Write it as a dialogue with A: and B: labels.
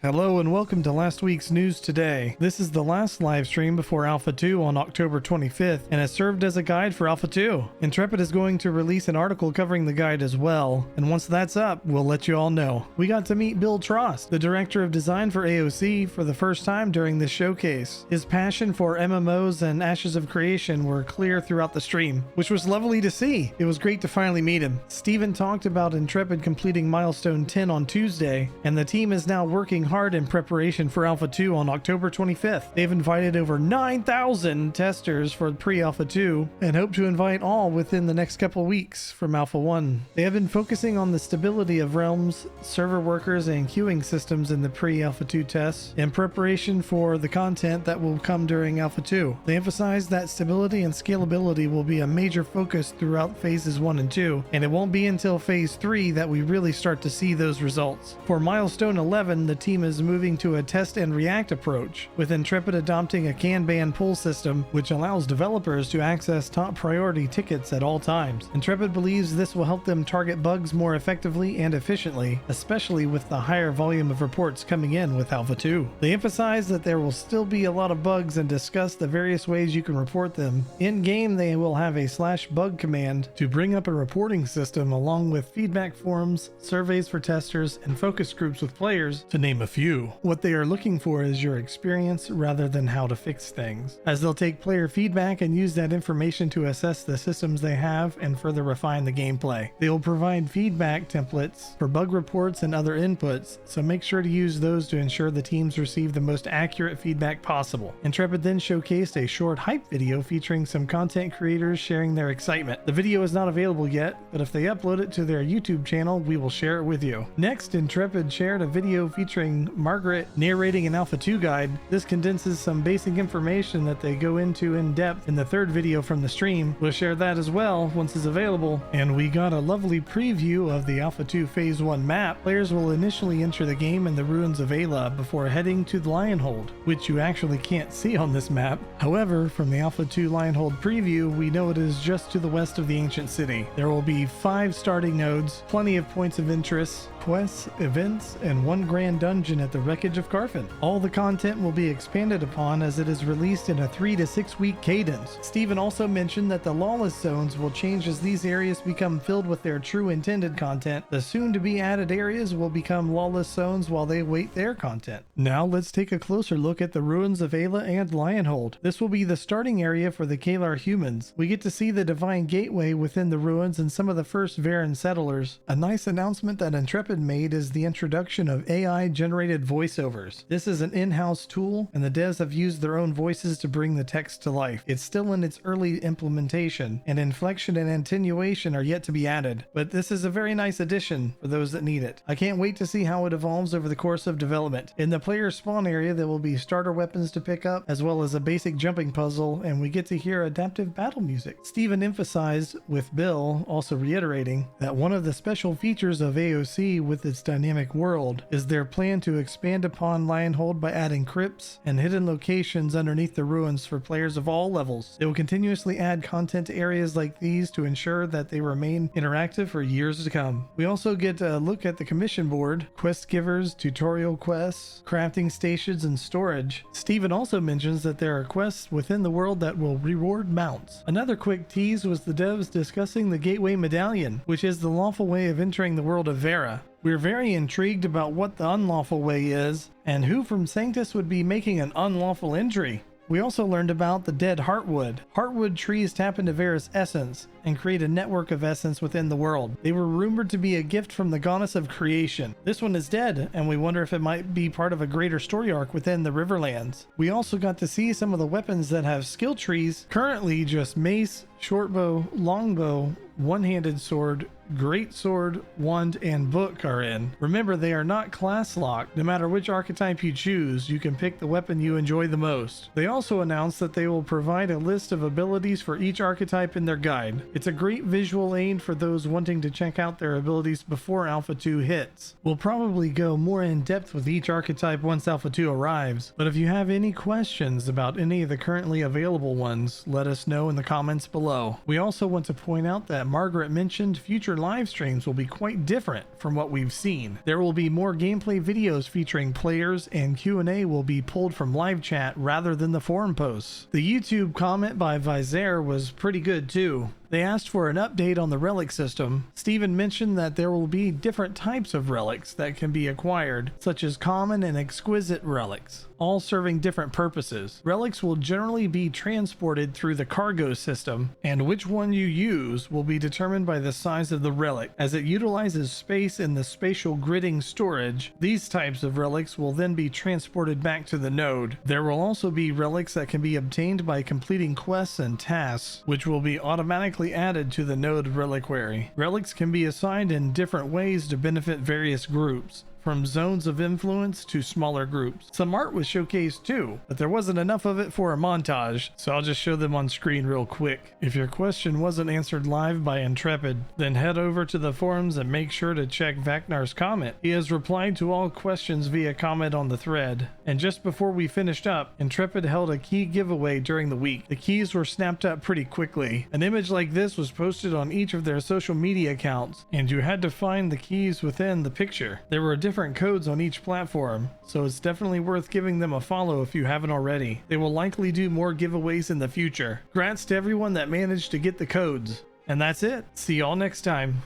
A: Hello and welcome to last week's News Today. This is the last live stream before Alpha 2 on October 25th and has served as a guide for Alpha 2. Intrepid is going to release an article covering the guide as well, and once that's up, we'll let you all know. We got to meet Bill Trost, the director of design for AOC, for the first time during this showcase. His passion for MMOs and Ashes of Creation were clear throughout the stream, which was lovely to see. It was great to finally meet him. Steven talked about Intrepid completing milestone 10 on Tuesday, and the team is now working hard in preparation for Alpha 2 on October 25th. They've invited over 9,000 testers for pre-Alpha 2 and hope to invite all within the next couple weeks from Alpha 1. They have been focusing on the stability of realms, server workers, and queuing systems in the pre-Alpha 2 tests in preparation for the content that will come during Alpha 2. They emphasize that stability and scalability will be a major focus throughout phases 1 and 2, and it won't be until phase 3 that we really start to see those results. For milestone 11, the team is moving to a test and react approach, with Intrepid adopting a Kanban pull system which allows developers to access top priority tickets at all times. Intrepid believes this will help them target bugs more effectively and efficiently, especially with the higher volume of reports coming in with Alpha 2. They emphasize that there will still be a lot of bugs and discuss the various ways you can report them. In game, they will have a /bug command to bring up a reporting system along with feedback forums, surveys for testers, and focus groups with players, to name a few. What they are looking for is your experience rather than how to fix things, as they'll take player feedback and use that information to assess the systems they have and further refine the gameplay. They will provide feedback templates for bug reports and other inputs, so make sure to use those to ensure the teams receive the most accurate feedback possible. Intrepid then showcased a short hype video featuring some content creators sharing their excitement. The video is not available yet, but if they upload it to their YouTube channel, we will share it with you. Next, Intrepid shared a video featuring Margaret narrating an Alpha 2 guide. This condenses some basic information that they go into in depth in the third video from the stream. We'll share that as well once it's available. And we got a lovely preview of the Alpha 2 Phase 1 map. Players will initially enter the game in the ruins of Ayla before heading to the Lionhold, which you actually can't see on this map. However, from the Alpha 2 Lionhold preview, we know it is just to the west of the ancient city. There will be 5 starting nodes, plenty of points of interest, quests, events, and 1 grand dungeon at the wreckage of Carfin. All the content will be expanded upon as it is released in a 3 to 6 week cadence. Steven also mentioned that the lawless zones will change as these areas become filled with their true intended content. The soon to be added areas will become lawless zones while they await their content. Now let's take a closer look at the ruins of Ayla and Lionhold. This will be the starting area for the Kalar humans. We get to see the divine gateway within the ruins and some of the first Varen settlers. A nice announcement that Intrepid made is the introduction of AI generated voiceovers. This is an in-house tool, and the devs have used their own voices to bring the text to life. It's still in its early implementation, and inflection and attenuation are yet to be added, but this is a very nice addition for those that need it. I can't wait to see how it evolves over the course of development. In the player spawn area, there will be starter weapons to pick up, as well as a basic jumping puzzle, and we get to hear adaptive battle music. Steven emphasized, with Bill also reiterating, that one of the special features of AOC with its dynamic world is their plan to expand upon Lionhold by adding crypts and hidden locations underneath the ruins for players of all levels. They will continuously add content to areas like these to ensure that they remain interactive for years to come. We also get a look at the commission board, quest givers, tutorial quests, crafting stations, and storage. Steven also mentions that there are quests within the world that will reward mounts. Another quick tease was the devs discussing the Gateway Medallion, which is the lawful way of entering the world of Vera. We're very intrigued about what the unlawful way is, and who from Sanctus would be making an unlawful entry. We also learned about the dead Heartwood. Heartwood trees tap into Vera's essence and create a network of essence within the world. They were rumored to be a gift from the goddess of creation. This one is dead, and we wonder if it might be part of a greater story arc within the Riverlands. We also got to see some of the weapons that have skill trees. Currently just mace, shortbow, longbow, one-handed sword, great sword, wand, and book are in. Remember, they are not class locked. No matter which archetype you choose, you can pick the weapon you enjoy the most. They also announced that they will provide a list of abilities for each archetype in their guide. It's a great visual aid for those wanting to check out their abilities before Alpha 2 hits. We'll probably go more in depth with each archetype once Alpha 2 arrives, but if you have any questions about any of the currently available ones, let us know in the comments below. We also want to point out that Margaret mentioned future live streams will be quite different from what we've seen. There will be more gameplay videos featuring players, and Q&A will be pulled from live chat rather than the forum posts. The YouTube comment by Visair was pretty good too. They asked for an update on the relic system. Steven mentioned that there will be different types of relics that can be acquired, such as common and exquisite relics, all serving different purposes. Relics will generally be transported through the cargo system, and which one you use will be determined by the size of the relic. As it utilizes space in the spatial gridding storage, these types of relics will then be transported back to the node. There will also be relics that can be obtained by completing quests and tasks, which will be automatically added to the node reliquary. Relics can be assigned in different ways to benefit various groups, from zones of influence to smaller groups. Some art was showcased too, but there wasn't enough of it for a montage, so I'll just show them on screen real quick. If your question wasn't answered live by Intrepid, then head over to the forums and make sure to check Vaknar's comment. He has replied to all questions via comment on the thread. And just before we finished up, Intrepid held a key giveaway during the week. The keys were snapped up pretty quickly. An image like this was posted on each of their social media accounts, and you had to find the keys within the picture. There were different codes on each platform, so it's definitely worth giving them a follow if you haven't already. They will likely do more giveaways in the future. Congrats to everyone that managed to get the codes. And that's it. See y'all next time.